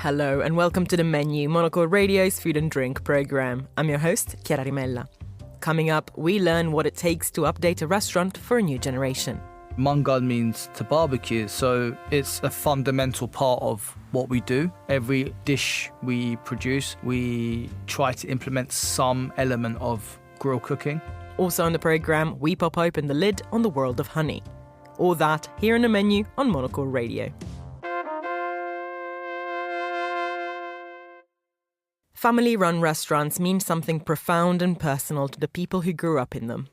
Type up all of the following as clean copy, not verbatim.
Hello and welcome to The Menu, Monocle Radio's food and drink programme. I'm your host, Chiara Rimella. Coming up, we learn what it takes to update a restaurant for a new generation. Mangal means to barbecue, so it's a fundamental part of what we do. Every dish we produce, we try to implement some element of grill cooking. Also on the programme, we pop open the lid on the world of honey. All that here in The Menu on Monocle Radio. Family-run restaurants mean something profound and personal to the people who grew up in them.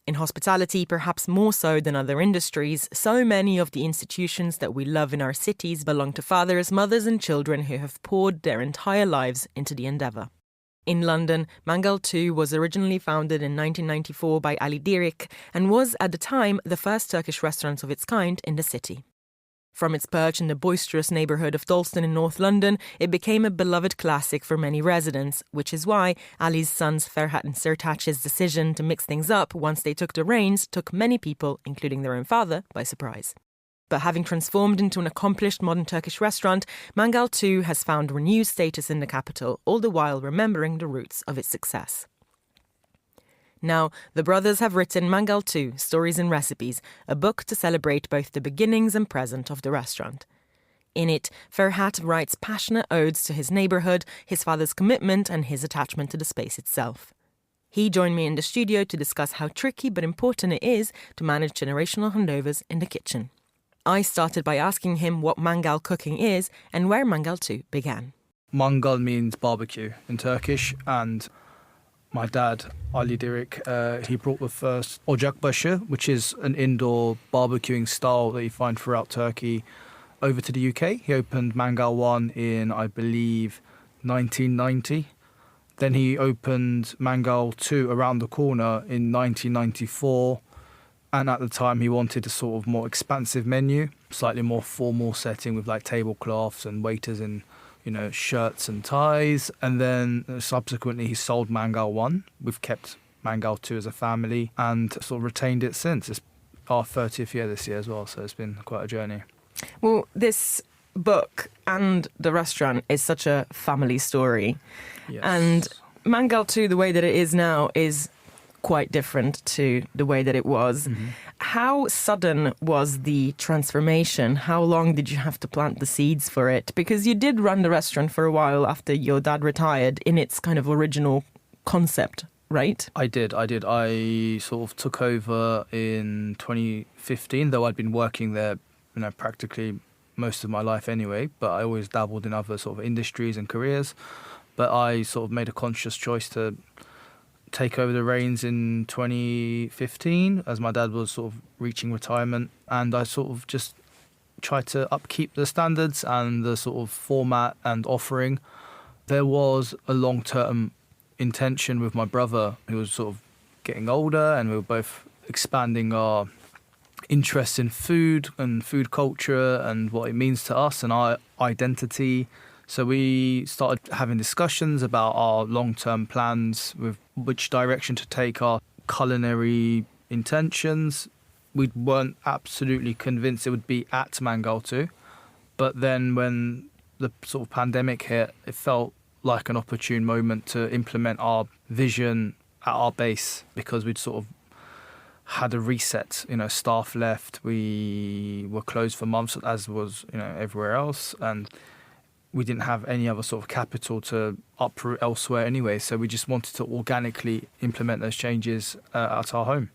In hospitality, perhaps more so than other industries, so many of the institutions that we love in our cities belong to fathers, mothers and children who have poured their entire lives into the endeavour. In London, Mangal 2 was originally founded in 1994 by Ali Dirik and was, at the time, the first Turkish restaurant of its kind in the city. From its perch in the boisterous neighbourhood of Dalston in North London, it became a beloved classic for many residents, which is why Ali's sons Ferhat and Sertaç's decision to mix things up once they took the reins took many people, including their own father, by surprise. But having transformed into an accomplished modern Turkish restaurant, Mangal 2 has found renewed status in the capital, all the while remembering the roots of its success. Now, the brothers have written Mangal 2, Stories and Recipes, a book to celebrate both the beginnings and present of the restaurant. In it, Ferhat writes passionate odes to his neighbourhood, his father's commitment and his attachment to the space itself. He joined me in the studio to discuss how tricky but important it is to manage generational handovers in the kitchen. I started by asking him what Mangal cooking is and where Mangal 2 began. Mangal means barbecue in Turkish, and my dad, Ali Dirik, he brought the first ocakbaşı, which is an indoor barbecuing style that you find throughout Turkey, over to the UK. He opened Mangal 1 in, I believe, 1990. Then he opened Mangal 2 around the corner in 1994. And at the time, he wanted a sort of more expansive menu, slightly more formal setting with like tablecloths and waiters in shirts and ties. And then subsequently he sold Mangal 1. We've kept Mangal 2 as a family and sort of retained it since. It's our 30th year this year as well, so it's been quite a journey. Well, this book and the restaurant is such a family story. Yes. And Mangal 2, the way that it is now, is quite different to the way that it was. Mm-hmm. How sudden was the transformation? How long did you have to plant the seeds for it? Because you did run the restaurant for a while after your dad retired in its kind of original concept, right? I did. I sort of took over in 2015, though I'd been working there, practically most of my life anyway, but I always dabbled in other sort of industries and careers. But I sort of made a conscious choice to take over the reins in 2015 as my dad was sort of reaching retirement, and I sort of just tried to upkeep the standards and the sort of format and offering. There was a long-term intention with my brother, who was sort of getting older, and we were both expanding our interest in food and food culture and what it means to us and our identity. So we started having discussions about our long-term plans with which direction to take our culinary intentions. We weren't absolutely convinced it would be at Mangal 2. But then when the sort of pandemic hit, it felt like an opportune moment to implement our vision at our base, because we'd sort of had a reset. Staff left, we were closed for months, as was, everywhere else. And we didn't have any other sort of capital to uproot elsewhere anyway, so we just wanted to organically implement those changes at our home.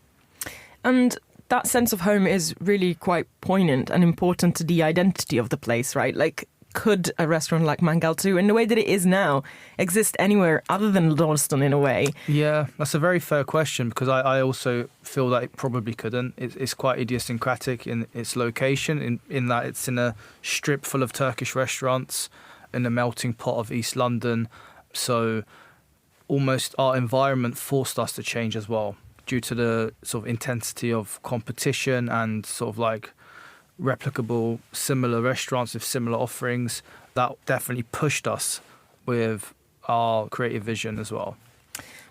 And that sense of home is really quite poignant and important to the identity of the place, right? Like, could a restaurant like Mangal 2, in the way that it is now, exist anywhere other than Dalston in a way? Yeah, that's a very fair question, because I also feel that it probably couldn't. It's quite idiosyncratic in its location, in that it's in a strip full of Turkish restaurants in the melting pot of East London. So almost our environment forced us to change as well, due to the sort of intensity of competition and sort of like replicable similar restaurants with similar offerings. That definitely pushed us with our creative vision as well.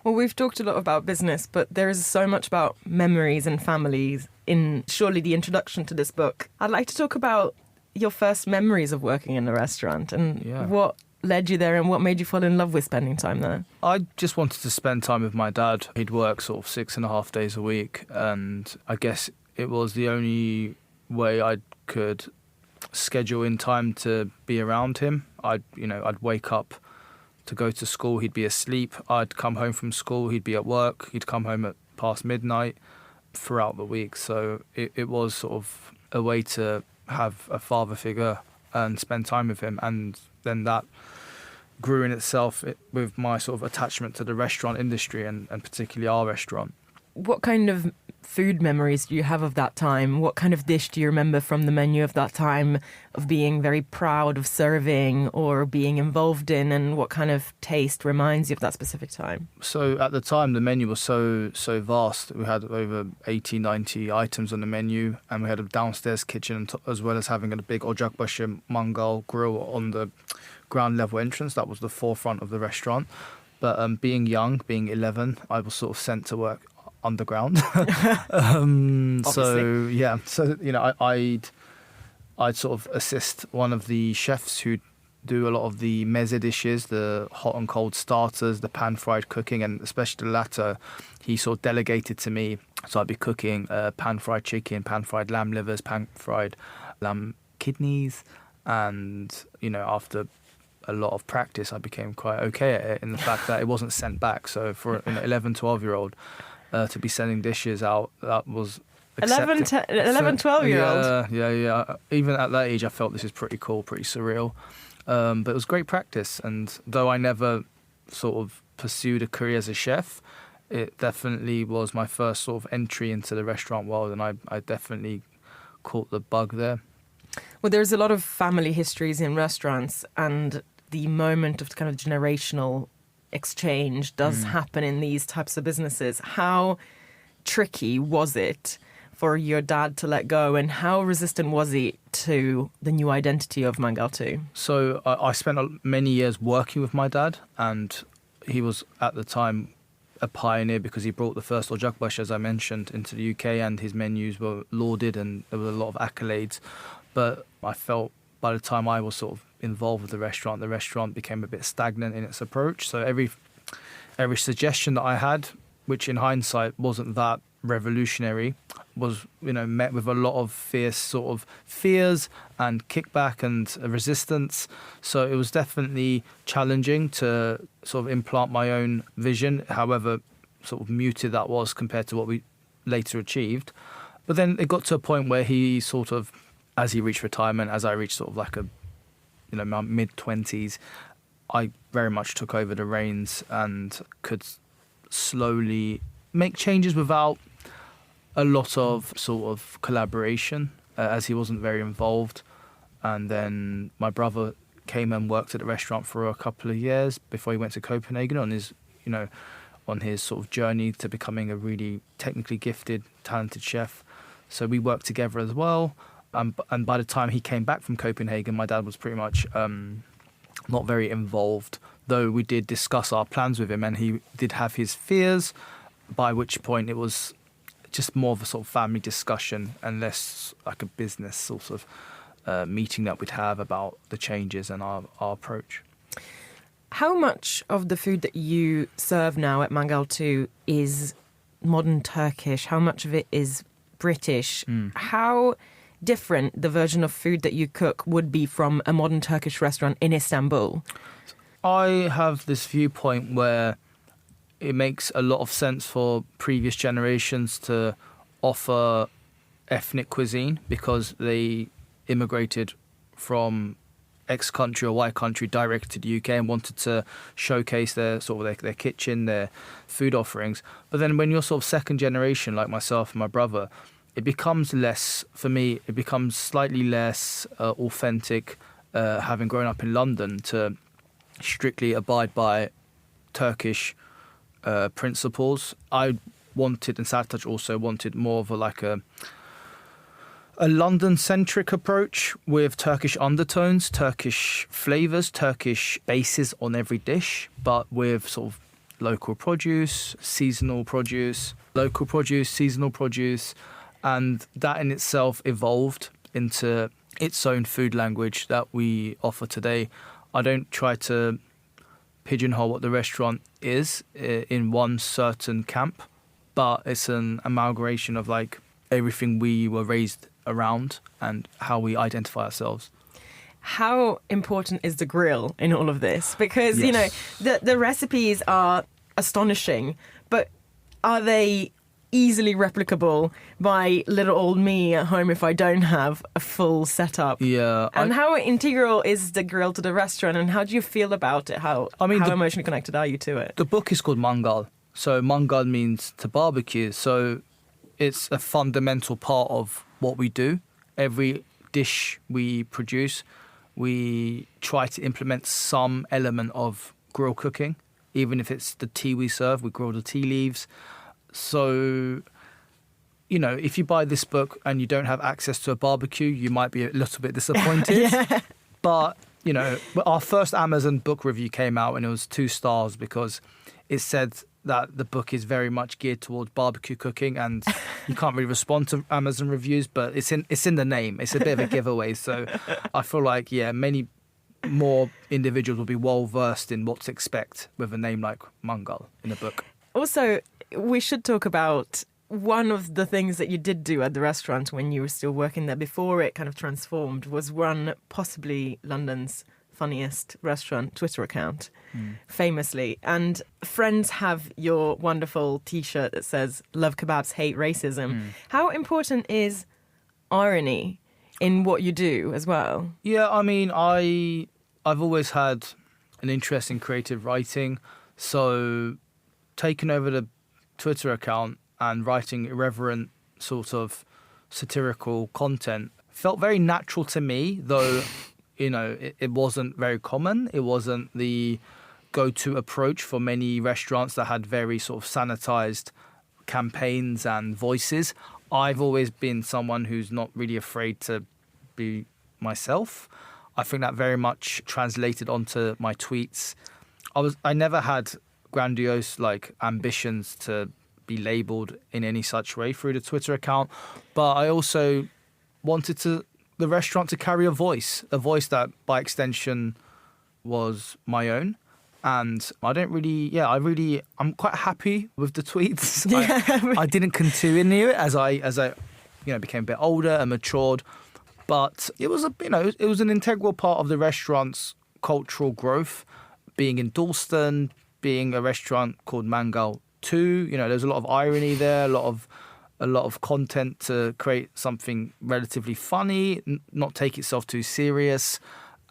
Well, we've talked a lot about business, but there is so much about memories and families in surely the introduction to this book. I'd like to talk about your first memories of working in a restaurant, and Yeah. what led you there and what made you fall in love with spending time there? I just wanted to spend time with my dad. He'd work sort of 6.5 days a week, and I guess it was the only way I could schedule in time to be around him. I'd wake up to go to school, he'd be asleep. I'd come home from school, he'd be at work. He'd come home at past midnight throughout the week. So it was sort of a way to have a father figure and spend time with him. And then that grew in itself with my sort of attachment to the restaurant industry and particularly our restaurant. What kind of food memories do you have of that time? What kind of dish do you remember from the menu of that time, of being very proud of serving or being involved in, and what kind of taste reminds you of that specific time? So at the time, the menu was so vast. We had over 80, 90 items on the menu, and we had a downstairs kitchen as well as having a big ocakbaşı Mangal grill on the ground level entrance. That was the forefront of the restaurant. But being young, being 11, I was sort of sent to work underground. I'd sort of assist one of the chefs who do a lot of the meze dishes, the hot and cold starters, the pan fried cooking, and especially the latter he sort of delegated to me. So I'd be cooking pan fried chicken, pan fried lamb livers, pan fried lamb kidneys, and after a lot of practice I became quite okay at it, in the fact that it wasn't sent back. So for an 11, 12-year-old to be sending dishes out, that was 11, 12-year-old? Yeah. Even at that age, I felt this is pretty cool, pretty surreal. But it was great practice. And though I never sort of pursued a career as a chef, it definitely was my first sort of entry into the restaurant world. And I definitely caught the bug there. Well, there's a lot of family histories in restaurants, and the moment of kind of generational exchange does happen in these types of businesses. How tricky was it for your dad to let go, and how resistant was he to the new identity of Mangal 2? So I spent many years working with my dad, and he was at the time a pioneer because he brought the first ocakbaşı, as I mentioned, into the UK, and his menus were lauded and there were a lot of accolades. But I felt by the time I was sort of involved with the restaurant became a bit stagnant in its approach. So every suggestion that I had, which in hindsight wasn't that revolutionary, was met with a lot of fears and kickback and resistance. So it was definitely challenging to sort of implant my own vision, however sort of muted that was compared to what we later achieved. But then it got to a point where he sort of, as he reached retirement, as I reached sort of like my mid-20s, I very much took over the reins and could slowly make changes without a lot of sort of collaboration, as he wasn't very involved. And then my brother came and worked at the restaurant for a couple of years before he went to Copenhagen on his sort of journey to becoming a really technically gifted, talented chef. So we worked together as well. And by the time he came back from Copenhagen, my dad was pretty much not very involved, though we did discuss our plans with him, and he did have his fears, by which point it was just more of a sort of family discussion and less like a business sort of meeting that we'd have about the changes and our approach. How much of the food that you serve now at Mangal 2 is modern Turkish? How much of it is British? How different the version of food that you cook would be from a modern Turkish restaurant in Istanbul? I have this viewpoint where it makes a lot of sense for previous generations to offer ethnic cuisine because they immigrated from X country or Y country directly to the UK and wanted to showcase their kitchen, their food offerings. But then when you're sort of second generation, like myself and my brother, it becomes less, for me, it becomes slightly less authentic, having grown up in London, to strictly abide by Turkish principles. I wanted, and Sertaç also wanted, more of a London-centric approach with Turkish undertones, Turkish flavours, Turkish bases on every dish, but with sort of local produce, seasonal produce, and that in itself evolved into its own food language that we offer today. I don't try to pigeonhole what the restaurant is in one certain camp, but it's an amalgamation of like everything we were raised around and how we identify ourselves. How important is the grill in all of this? Because, Yes. you know, the recipes are astonishing, but are they easily replicable by little old me at home if I don't have a full setup? Yeah. And how integral is the grill to the restaurant, and how do you feel about it? How emotionally connected are you to it? The book is called Mangal. So Mangal means to barbecue. So it's a fundamental part of what we do. Every dish we produce, we try to implement some element of grill cooking. Even if it's the tea we serve, we grill the tea leaves. So, you know, if you buy this book and you don't have access to a barbecue, you might be a little bit disappointed. Yeah. But, you know, our first Amazon book review came out and it was 2 stars because it said that the book is very much geared towards barbecue cooking, and you can't really respond to Amazon reviews, but it's in the name. It's a bit of a giveaway. So I feel like, yeah, many more individuals will be well versed in what to expect with a name like Mangal in the book. Also, we should talk about one of the things that you did do at the restaurant when you were still working there before it kind of transformed was run possibly London's funniest restaurant Twitter account, famously. And friends have your wonderful T-shirt that says, "Love kebabs, hate racism." How important is irony in what you do as well? Yeah, I mean, I've always had an interest in creative writing, so taking over the Twitter account and writing irreverent sort of satirical content felt very natural to me, though, you know, it wasn't very common. It wasn't the go-to approach for many restaurants that had very sort of sanitized campaigns and voices. I've always been someone who's not really afraid to be myself. I think that very much translated onto my tweets. I never had grandiose like ambitions to be labeled in any such way through the Twitter account, but I also wanted the restaurant to carry a voice that by extension was my own. And I'm quite happy with the tweets. Yeah. I didn't continue it as I became a bit older and matured, but it was an integral part of the restaurant's cultural growth. Being in Dalston, being a restaurant called Mangal 2, there's a lot of irony there, a lot of content to create something relatively funny, not take itself too serious.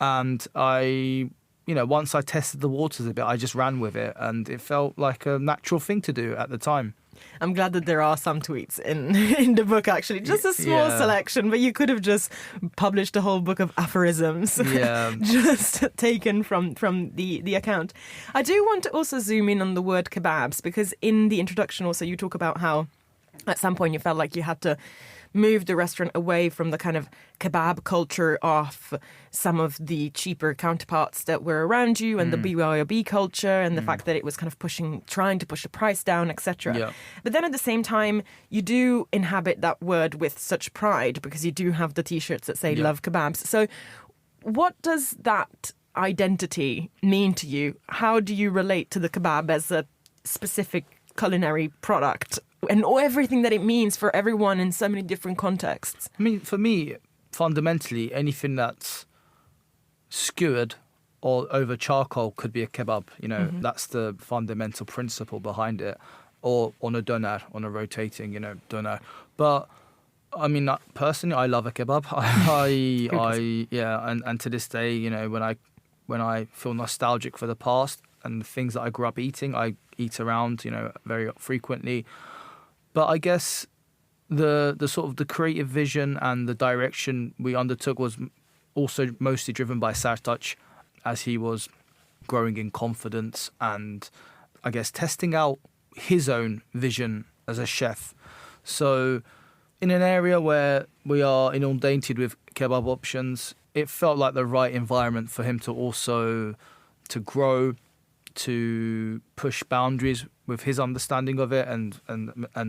And once I tested the waters a bit, I just ran with it, and it felt like a natural thing to do at the time. I'm glad that there are some tweets in the book, actually. Just a small selection, but you could have just published a whole book of aphorisms just taken from the account. I do want to also zoom in on the word kebabs, because in the introduction also you talk about how at some point you felt like you had to move the restaurant away from the kind of kebab culture of some of the cheaper counterparts that were around you, and the BYOB culture, and the fact that it was kind of trying to push the price down, etc. Yeah. But then at the same time, you do inhabit that word with such pride, because you do have the T-shirts that say "Love kebabs." So what does that identity mean to you? How do you relate to the kebab as a specific culinary product, and everything that it means for everyone in so many different contexts? I mean, for me, fundamentally, anything that's skewered or over charcoal could be a kebab. That's the fundamental principle behind it. Or on a doner, on a rotating, doner. But I mean, personally, I love a kebab. And to this day, when I feel nostalgic for the past and the things that I grew up eating, I eat around, very frequently. But I guess the sort of the creative vision and the direction we undertook was also mostly driven by Sertaç, as he was growing in confidence and I guess testing out his own vision as a chef. So in an area where we are inundated with kebab options, it felt like the right environment for him to also to grow, to push boundaries with his understanding of it and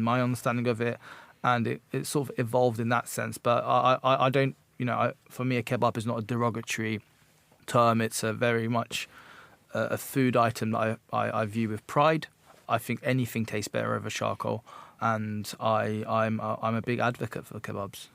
my understanding of it, and it sort of evolved in that sense. But I don't for me, a kebab is not a derogatory term. It's a very much a food item that I view with pride. I think anything tastes better over charcoal, and I'm a big advocate for kebabs.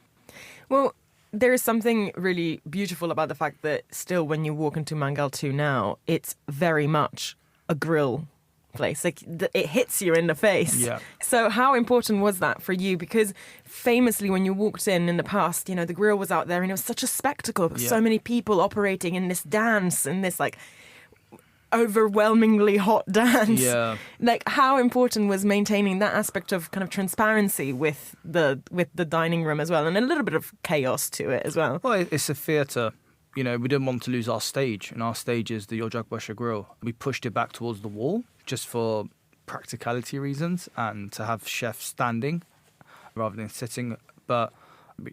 Well, there is something really beautiful about the fact that still when you walk into Mangal 2 now, it's very much a grill place. Like it hits you in the face. Yeah. So how important was that for you? Because famously when you walked in the past, the grill was out there and it was such a spectacle. Yeah. So many people operating in this dance, in this like overwhelmingly hot dance. Yeah. Like how important was maintaining that aspect of kind of transparency with the dining room as well, and a little bit of chaos to it as well? Well, it's a theatre. We didn't want to lose our stage, and our stage is the Ocakbaşı Grill. We pushed it back towards the wall just for practicality reasons and to have chefs standing rather than sitting. But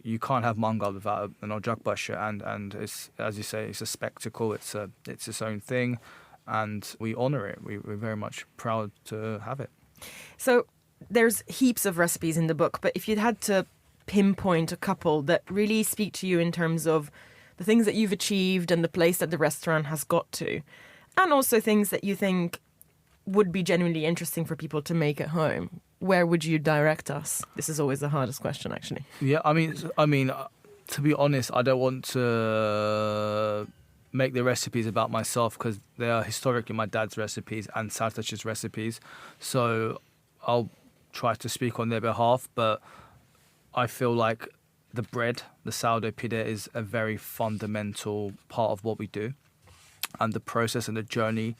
you can't have Mangal without an Ocakbaşı, and it's, as you say, it's a spectacle. It's its own thing, and we honour it. We're very much proud to have it. So there's heaps of recipes in the book, but if you had to pinpoint a couple that really speak to you in terms of the things that you've achieved and the place that the restaurant has got to, and also things that you think would be genuinely interesting for people to make at home, where would you direct us? This is always the hardest question, actually. Yeah, I mean, to be honest, I don't want to make the recipes about myself because they are historically my dad's recipes and Sertaç's recipes. So I'll try to speak on their behalf, but I feel like the bread, the sourdough pide, is a very fundamental part of what we do. And the process and the journey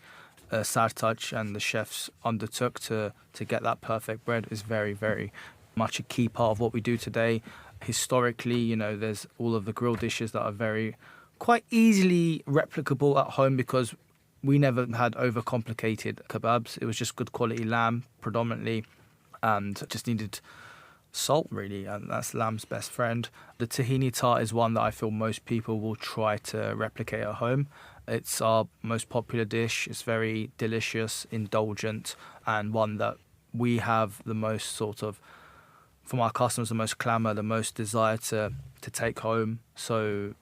Sertaç and the chefs undertook to get that perfect bread is very, very much a key part of what we do today. Historically, there's all of the grill dishes that are quite easily replicable at home because we never had overcomplicated kebabs. It was just good quality lamb predominantly and just needed salt, really, and that's lamb's best friend. The tahini tart is one that I feel most people will try to replicate at home. It's our most popular dish. It's very delicious, indulgent, and one that we have the most from our customers, the most clamour, the most desire to take home. So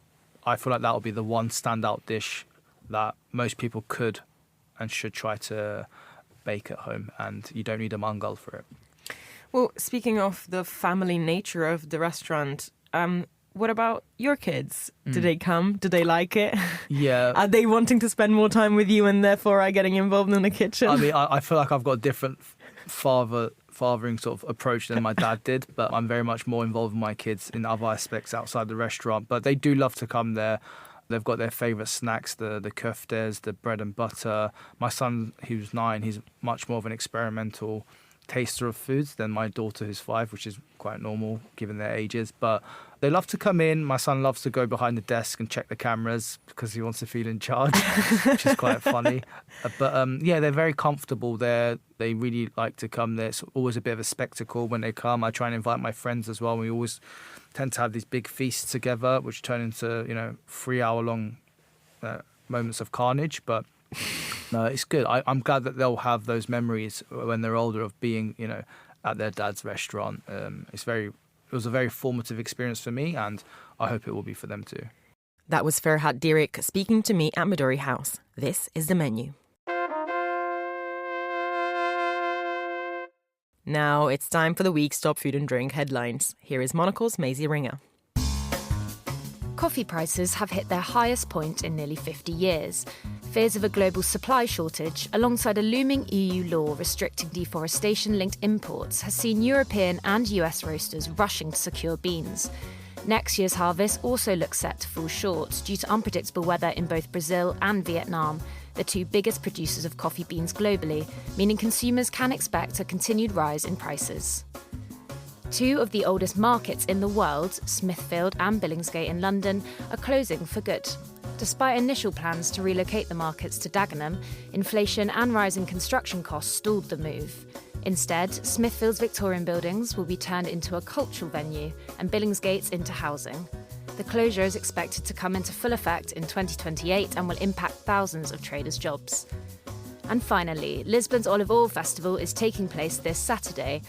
I feel like that will be the one standout dish that most people could and should try to bake at home, and you don't need a mangal for it. Well, speaking of the family nature of the restaurant, what about your kids? Do they come? Do they like it? Yeah. Are they wanting to spend more time with you and therefore are getting involved in the kitchen? I mean, I feel like I've got a different fathering sort of approach than my dad did, but I'm very much more involved with my kids in other aspects outside the restaurant. But they do love to come there. They've got their favourite snacks, the köftes, the bread and butter. My son, who's 9, he's much more of an experimental taster of foods than my daughter who's 5, which is quite normal given their ages. But they love to come in. My son loves to go behind the desk and check the cameras because he wants to feel in charge, which is quite funny. But yeah, they're very comfortable there. They really like to come there. It's always a bit of a spectacle when they come. I try and invite my friends as well. We always tend to have these big feasts together, which turn into 3-hour-long moments of carnage. But no, it's good. I'm glad that they'll have those memories when they're older of being, at their dad's restaurant. It was a very formative experience for me, and I hope it will be for them too. That was Ferhat Dirik speaking to me at Midori House. This is the menu. Now it's time for the week's top food and drink headlines. Here is Monocle's Maisie Ringer. Coffee prices have hit their highest point in nearly 50 years. Fears of a global supply shortage, alongside a looming EU law restricting deforestation-linked imports, has seen European and US roasters rushing to secure beans. Next year's harvest also looks set to fall short due to unpredictable weather in both Brazil and Vietnam, the two biggest producers of coffee beans globally, meaning consumers can expect a continued rise in prices. Two of the oldest markets in the world, Smithfield and Billingsgate in London, are closing for good. Despite initial plans to relocate the markets to Dagenham, inflation and rising construction costs stalled the move. Instead, Smithfield's Victorian buildings will be turned into a cultural venue and Billingsgate's into housing. The closure is expected to come into full effect in 2028 and will impact thousands of traders' jobs. And finally, Lisbon's Olive Oil Festival is taking place this Saturday.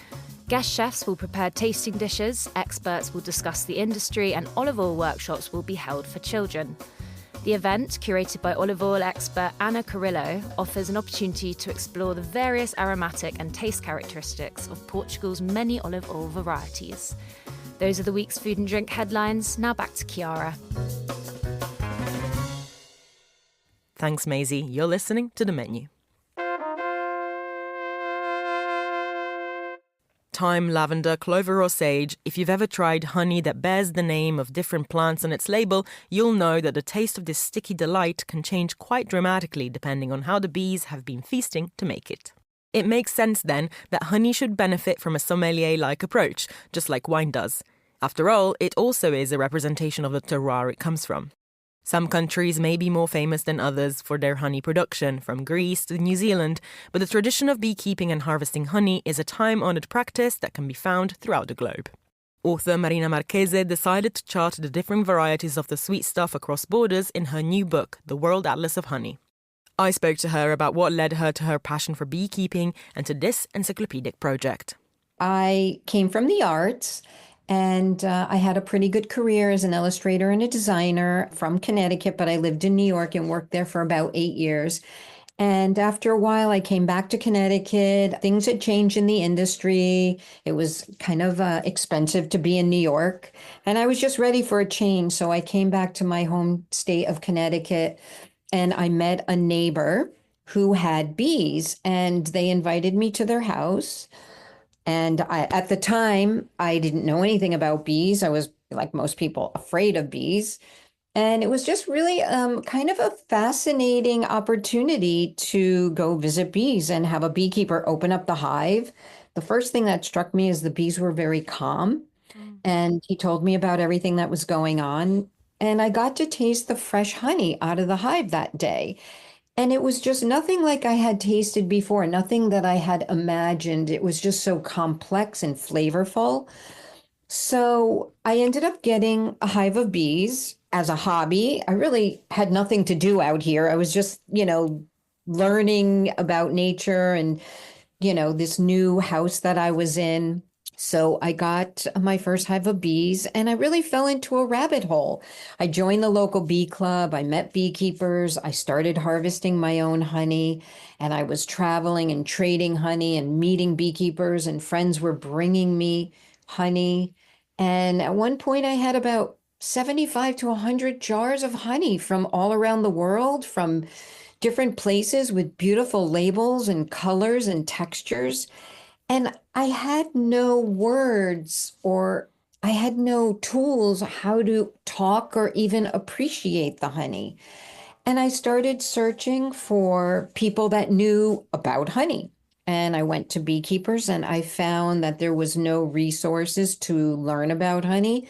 Guest chefs will prepare tasting dishes, experts will discuss the industry, and olive oil workshops will be held for children. The event, curated by olive oil expert Ana Carrillo, offers an opportunity to explore the various aromatic and taste characteristics of Portugal's many olive oil varieties. Those are the week's food and drink headlines. Now back to Chiara. Thanks, Maisie. You're listening to The Menu. Thyme, lavender, clover or sage, if you've ever tried honey that bears the name of different plants on its label, you'll know that the taste of this sticky delight can change quite dramatically depending on how the bees have been feasting to make it. It makes sense then that honey should benefit from a sommelier-like approach, just like wine does. After all, it also is a representation of the terroir it comes from. Some countries may be more famous than others for their honey production, from Greece to New Zealand, but the tradition of beekeeping and harvesting honey is a time-honoured practice that can be found throughout the globe. Author Marina Marchese decided to chart the different varieties of the sweet stuff across borders in her new book, The World Atlas of Honey. I spoke to her about what led her to her passion for beekeeping and to this encyclopedic project. I came from the arts. And I had a pretty good career as an illustrator and a designer from Connecticut, but I lived in New York and worked there for about 8 years. And after a while, I came back to Connecticut. Things had changed in the industry. It was kind of expensive to be in New York. And I was just ready for a change. So I came back to my home state of Connecticut, and I met a neighbor who had bees, and they invited me to their house. And at the time, I didn't know anything about bees. I was, like most people, afraid of bees. And it was just really kind of a fascinating opportunity to go visit bees and have a beekeeper open up the hive. The first thing that struck me is the bees were very calm. And he told me about everything that was going on. And I got to taste the fresh honey out of the hive that day. And it was just nothing like I had tasted before, nothing that I had imagined. It was just so complex and flavorful. So I ended up getting a hive of bees as a hobby. I really had nothing to do out here. I was just, learning about nature and, this new house that I was in. So I got my first hive of bees, and I really fell into a rabbit hole. I joined the local bee club. I met beekeepers. I started harvesting my own honey, and I was traveling and trading honey and meeting beekeepers, and friends were bringing me honey. And at one point I had about 75 to 100 jars of honey from all around the world, from different places with beautiful labels and colors and textures. And I had no words, or I had no tools how to talk or even appreciate the honey. And I started searching for people that knew about honey. And I went to beekeepers, and I found that there was no resources to learn about honey.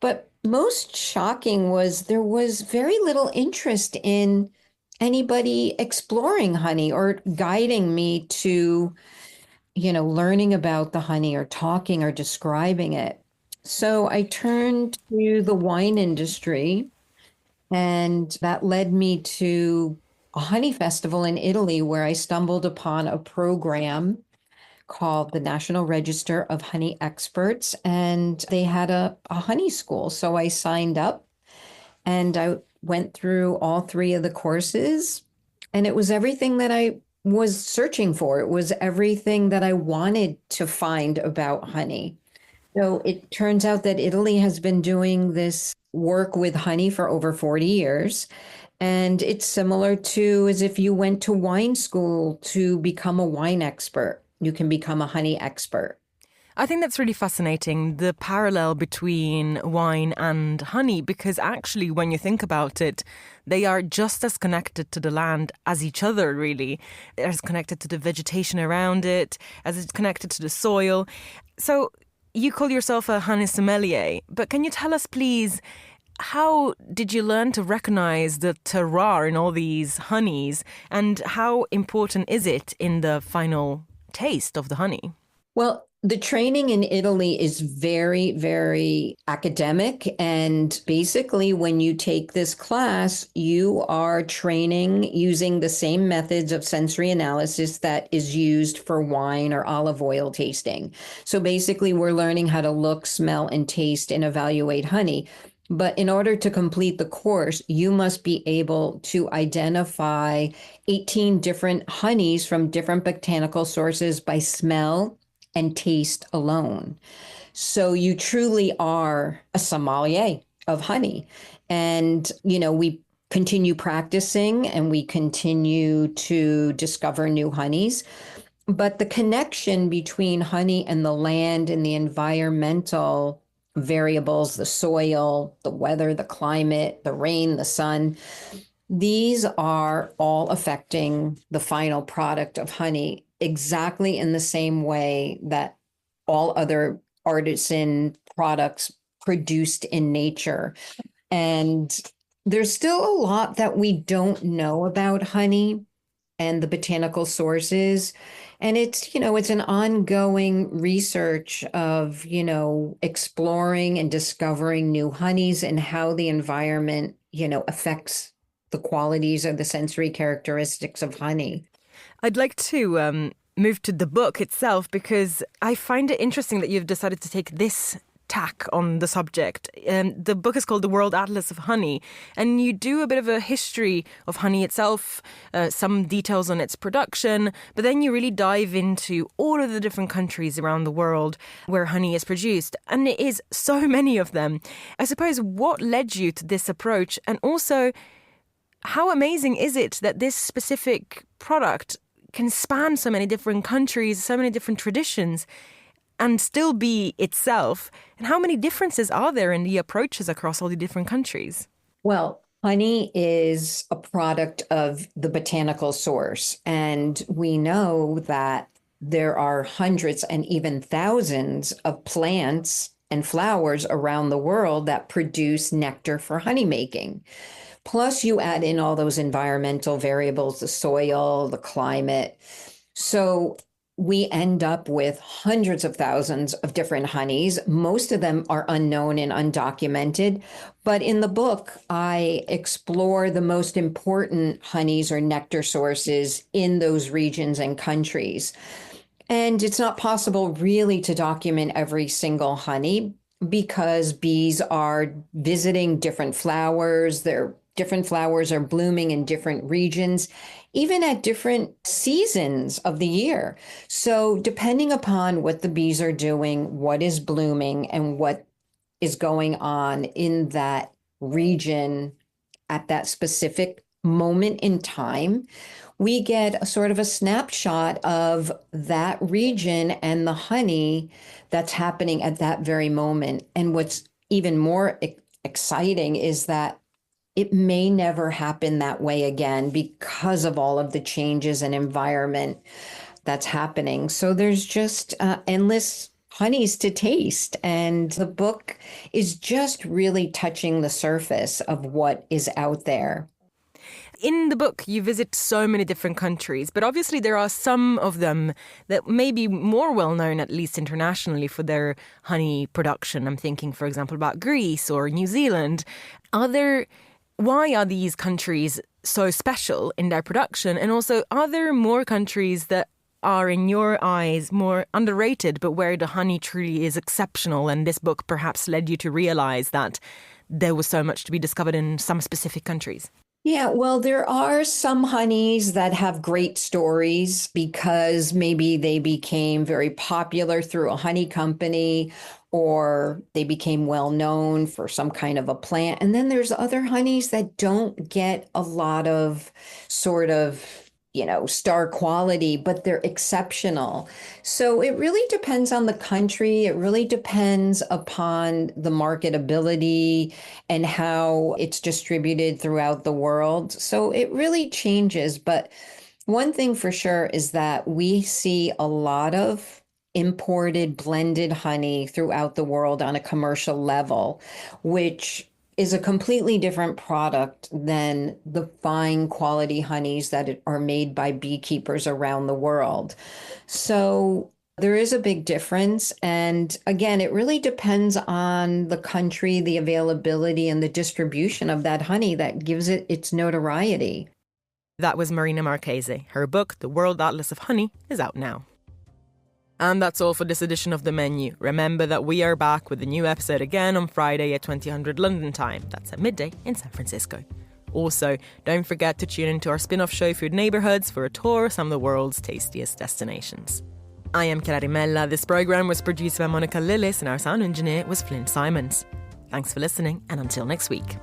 But most shocking was there was very little interest in anybody exploring honey or guiding me to learning about the honey or talking or describing it. So I turned to the wine industry, and that led me to a honey festival in Italy, where I stumbled upon a program called the National Register of Honey Experts, and they had a honey school. So I signed up, and I went through all 3 of the courses, and it was everything that I was searching for. It was everything that I wanted to find about honey. So it turns out that Italy has been doing this work with honey for over 40 years. And it's similar to as if you went to wine school to become a wine expert. You can become a honey expert. I think that's really fascinating, the parallel between wine and honey, because actually when you think about it, they are just as connected to the land as each other, really. They're as connected to the vegetation around it, as it's connected to the soil. So you call yourself a honey sommelier, but can you tell us, please, how did you learn to recognize the terroir in all these honeys, and how important is it in the final taste of the honey? Well, The training in Italy is very, very academic. And basically, when you take this class, you are training using the same methods of sensory analysis that is used for wine or olive oil tasting. So basically, we're learning how to look, smell, and taste and evaluate honey. But in order to complete the course, you must be able to identify 18 different honeys from different botanical sources by smell and taste alone. So you truly are a sommelier of honey. And, we continue practicing and we continue to discover new honeys. But the connection between honey and the land and the environmental variables, the soil, the weather, the climate, the rain, the sun, these are all affecting the final product of honey exactly in the same way that all other artisan products produced in nature. And there's still a lot that we don't know about honey and the botanical sources. And it's an ongoing research of, exploring and discovering new honeys and how the environment, affects the qualities or the sensory characteristics of honey. I'd like to move to the book itself because I find it interesting that you've decided to take this tack on the subject. The book is called The World Atlas of Honey, and you do a bit of a history of honey itself, some details on its production, but then you really dive into all of the different countries around the world where honey is produced, and it is so many of them. I suppose what led you to this approach, and also how amazing is it that this specific product can span so many different countries, so many different traditions, and still be itself? And how many differences are there in the approaches across all the different countries? Well, honey is a product of the botanical source. And we know that there are hundreds and even thousands of plants and flowers around the world that produce nectar for honey making. Plus, you add in all those environmental variables, the soil, the climate. So we end up with hundreds of thousands of different honeys. Most of them are unknown and undocumented. But in the book, I explore the most important honeys or nectar sources in those regions and countries. And it's not possible really to document every single honey because bees are visiting different flowers. Different flowers are blooming in different regions, even at different seasons of the year. So depending upon what the bees are doing, what is blooming, and what is going on in that region at that specific moment in time, we get a sort of a snapshot of that region and the honey that's happening at that very moment. And what's even more exciting is that it may never happen that way again because of all of the changes in environment that's happening. So there's just endless honeys to taste. And the book is just really touching the surface of what is out there. In the book, you visit so many different countries, but obviously there are some of them that may be more well-known, at least internationally, for their honey production. I'm thinking, for example, about Greece or New Zealand. Why are these countries so special in their production? And also, are there more countries that are, in your eyes, more underrated, but where the honey truly is exceptional? And this book perhaps led you to realize that there was so much to be discovered in some specific countries. Yeah, well, there are some honeys that have great stories because maybe they became very popular through a honey company or they became well known for some kind of a plant. And then there's other honeys that don't get a lot of sort of, star quality, but they're exceptional. So it really depends on the country. It really depends upon the marketability and how it's distributed throughout the world. So it really changes. But one thing for sure is that we see a lot of imported blended honey throughout the world on a commercial level, which is a completely different product than the fine quality honeys that are made by beekeepers around the world. So There is a big difference. And again, it really depends on the country, the availability, and the distribution of that honey that gives it its notoriety. That was Marina Marchese. Her book, The World Atlas of Honey, is out now. And that's all for this edition of The Menu. Remember that we are back with a new episode again on Friday at 2000 London time. That's at midday in San Francisco. Also, don't forget to tune into our spin-off show Food Neighborhoods for a tour of some of the world's tastiest destinations. I am Clarimella. This programme was produced by Monica Lillis and our sound engineer was Flynn Simons. Thanks for listening, and until next week.